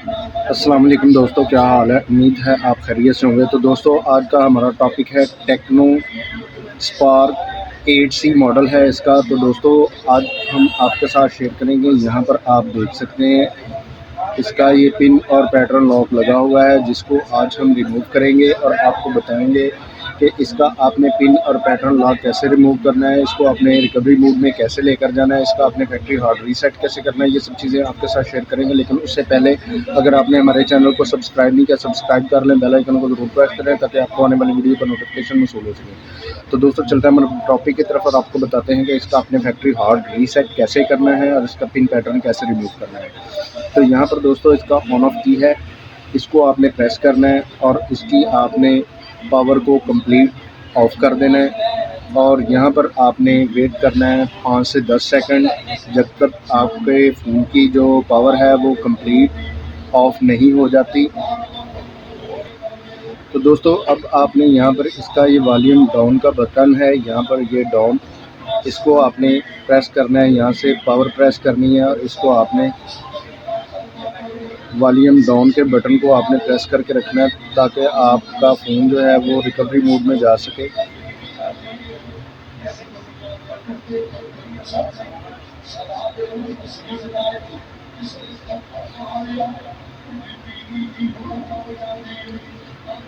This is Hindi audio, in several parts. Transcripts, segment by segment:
अस्सलाम वालेकुम दोस्तों, क्या हाल है। उम्मीद है आप खैरियत से होंगे। तो दोस्तों, आज का हमारा टॉपिक है टेक्नो स्पार्क 8C मॉडल है इसका। तो दोस्तों, आज हम आपके साथ शेयर करेंगे। यहाँ पर आप देख सकते हैं इसका ये पिन और पैटर्न लॉक लगा हुआ है, जिसको आज हम रिमूव करेंगे और आपको बताएंगे कि इसका आपने पिन और पैटर्न लॉक कैसे रिमूव करना है, इसको आपने रिकवरी मोड में कैसे लेकर जाना है, इसका आपने फैक्ट्री हार्ड रीसेट कैसे करना है। ये सब चीज़ें आपके साथ शेयर करेंगे। लेकिन उससे पहले अगर आपने हमारे चैनल को सब्सक्राइब नहीं किया, सब्सक्राइब कर लें, बेल आइकन को जरूर प्रेस करें ताकि आपको आने वाली वीडियो का नोटिफिकेशन मौसूल हो सके। तो दोस्तों, चलते हैं हमारे टॉपिक की तरफ और आपको बताते हैं कि इसका आपने फैक्ट्री हार्ड रीसेट कैसे करना है और इसका पिन पैटर्न कैसे रिमूव करना है। तो यहाँ पर दोस्तों, इसका ऑन ऑफ की है, इसको आपने प्रेस करना है और इसकी आपने पावर को कंप्लीट ऑफ कर देना है। और यहाँ पर आपने वेट करना है 5 से 10 सेकंड, जब तक आपके फ़ोन की जो पावर है वो कंप्लीट ऑफ नहीं हो जाती। तो दोस्तों, अब आपने यहाँ पर इसका ये वॉल्यूम डाउन का बटन है, यहाँ पर ये डाउन, इसको आपने प्रेस करना है, यहाँ से पावर प्रेस करनी है और इसको आपने वॉल्यूम डाउन के बटन को आपने प्रेस करके रखना है ताकि आपका फ़ोन जो है वो रिकवरी मोड में जा सके।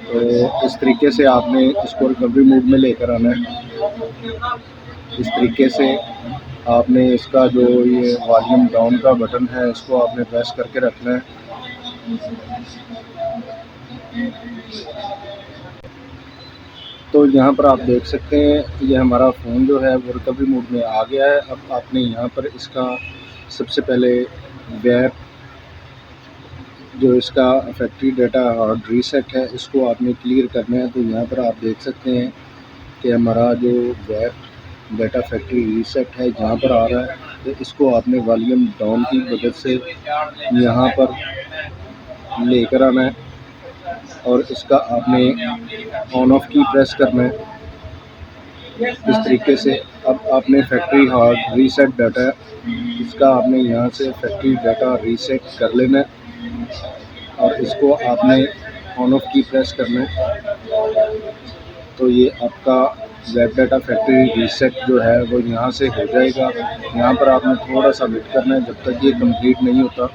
तो इस तरीके से आपने इसको रिकवरी मोड में लेकर आना है। इस तरीके से आपने इसका जो ये वॉल्यूम डाउन का बटन है, इसको आपने प्रेस करके रखना है। तो यहाँ पर आप देख सकते हैं ये हमारा फ़ोन जो है वो रिकवरी मोड में आ गया है। अब आपने यहाँ पर इसका सबसे पहले वेब जो इसका फैक्ट्री डाटा हार्ड रीसेट है, इसको आपने क्लियर करना है। तो यहाँ पर आप देख सकते हैं कि हमारा जो वेब डाटा फैक्ट्री रीसेट है जहाँ पर आ रहा है, तो इसको आपने वॉल्यूम डाउन की मदद से यहाँ पर लेकर आना है और इसका आपने ऑन ऑफ की प्रेस करना है इस तरीके से। अब आपने फैक्ट्री हार्ड रीसेट डाटा इसका आपने यहाँ से फैक्ट्री डाटा रीसेट कर लेना है और इसको आपने ऑन ऑफ की प्रेस करना है। तो ये आपका वेब डाटा फैक्ट्री रीसेट जो है वो यहाँ से हो जाएगा। यहाँ पर आपने थोड़ा सा वेट करना है जब तक ये कंप्लीट नहीं होता।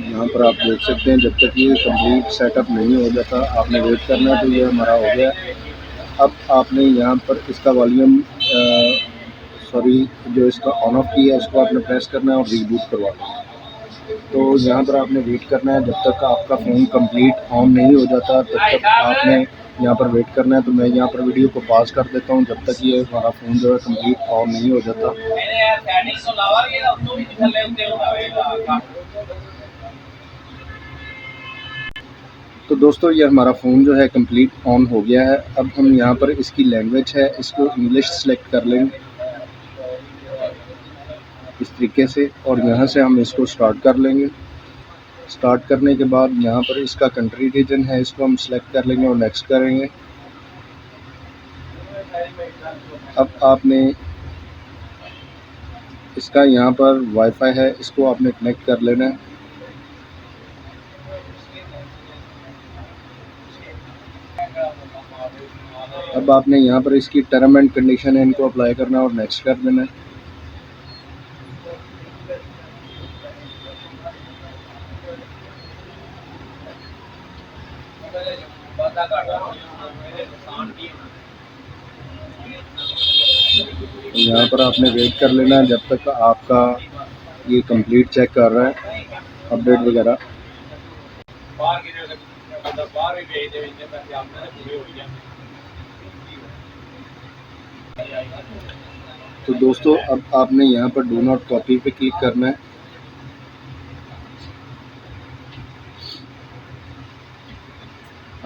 यहाँ पर आप देख सकते हैं जब तक ये कंप्लीट सेटअप नहीं हो जाता आपने वेट करना है। तो ये हमारा हो गया। अब आपने यहाँ पर इसका वॉल्यूम जो इसका ऑन ऑफ की है, इसको आपने प्रेस करना है और रीबूट करवाना है। तो यहाँ पर आपने वेट करना है जब तक आपका फ़ोन कंप्लीट ऑन नहीं हो जाता, तब तक आपने यहाँ पर वेट करना है। तो मैं यहाँ पर वीडियो को पॉज कर देता हूँ जब तक ये हमारा फ़ोन जो है कंप्लीट ऑन नहीं हो जाता। तो दोस्तों, ये हमारा फ़ोन जो है कंप्लीट ऑन हो गया है। अब हम यहाँ पर इसकी लैंग्वेज है, इसको इंग्लिश सेलेक्ट कर लेंगे इस तरीके से और यहाँ से हम इसको स्टार्ट कर लेंगे। स्टार्ट करने के बाद यहाँ पर इसका कंट्री रीजन है, इसको हम सेलेक्ट कर लेंगे और नेक्स्ट करेंगे। अब आपने इसका यहाँ पर वाईफाई है, इसको आपने कनेक्ट कर लेना है। अब आपने यहाँ पर इसकी टर्म एंड कंडीशन है, इनको अप्लाई करना है और नेक्स्ट कर देना है। यहाँ पर आपने वेट कर लेना है जब तक आपका ये कंप्लीट चेक कर रहा है अपडेट वगैरह। तो दोस्तों, अब आपने यहाँ पर डू नॉट कॉपी पे क्लिक करना है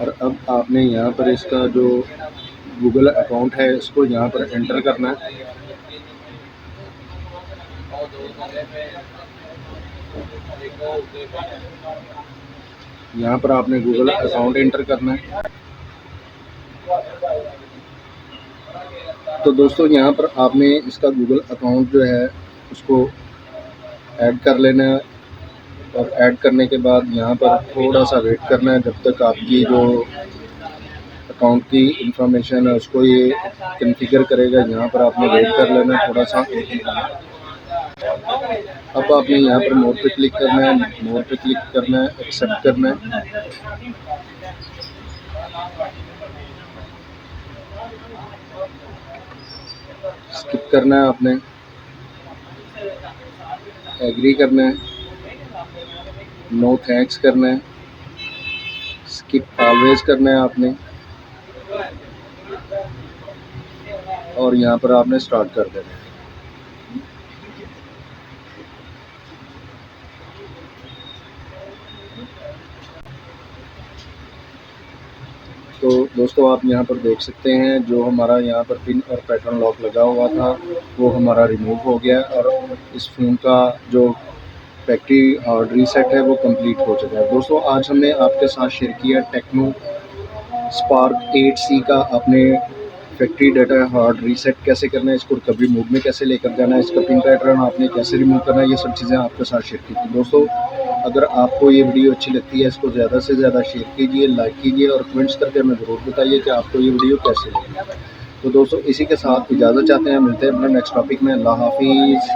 और अब आपने यहाँ पर इसका जो गूगल अकाउंट है इसको यहाँ पर एंटर करना है। यहाँ पर आपने गूगल अकाउंट एंटर करना है। तो दोस्तों यहाँ पर आपने इसका गूगल अकाउंट जो है उसको ऐड कर लेना है, और ऐड करने के बाद यहाँ पर थोड़ा सा वेट करना है जब तक आपकी जो अकाउंट की इंफॉर्मेशन है उसको ये कॉन्फ़िगर करेगा। यहाँ पर आपने वेट कर लेना है थोड़ा सा। अब आपने यहाँ पर मोर पे क्लिक करना है, मोर पे क्लिक करना है, एक्सेप्ट करना है। स्किप करना है आपने, एग्री करना है, नो थैंक्स करना है, स्किप ऑलवेज करना है आपने, और यहाँ पर आपने स्टार्ट कर देना है। तो दोस्तों आप यहाँ पर देख सकते हैं जो हमारा यहाँ पर पिन और पैटर्न लॉक लगा हुआ था वो हमारा रिमूव हो गया, और इस फ़ोन का जो फैक्ट्री हार्ड रीसेट है वो कंप्लीट हो चुका है। दोस्तों आज हमने आपके साथ शेयर किया टेक्नो स्पार्क 8C का अपने फैक्ट्री डाटा हार्ड रीसेट कैसे करना है, इसको रिकवरी मोड में कैसे लेकर जाना है, इसका पिन पैटर्न आपने कैसे रिमूव करना है, ये सब चीज़ें आपके साथ शेयर की थी। दोस्तों अगर आपको ये वीडियो अच्छी लगती है इसको ज़्यादा से ज़्यादा शेयर कीजिए, लाइक कीजिए, और कमेंट्स करके हमें ज़रूर बताइए कि आपको ये वीडियो कैसे लगी। तो दोस्तों इसी के साथ इजाज़त चाहते हैं, मिलते हैं अपने नेक्स्ट टॉपिक में। अल्लाह हाफिज़।